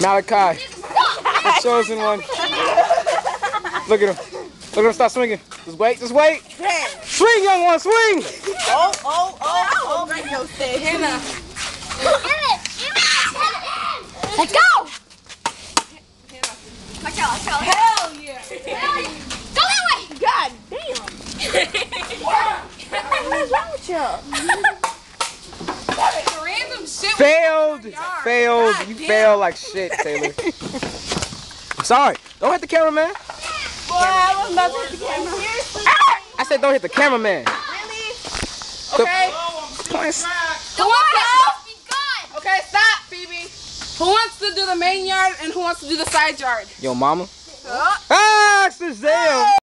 Malachi, the chosen one. Look at him. Look at him start swinging. Just wait, just wait. Swing, young one, swing. Oh. Bring your stick. Hannah. Let's go. Let's go. Hell yeah. Go that way. God damn. What's wrong with you? Random shit. Failed. Failed. You failed like shit, Taylor. I'm sorry. Don't hit the cameraman. Boy, I was about to hit the camera. Seriously? I said don't hit the cameraman. Really? Okay. Come on, Okay, stop, Phoebe. Who wants to do the main yard and who wants to do the side yard? Yo, mama. Oh. Ah, it's the Zale.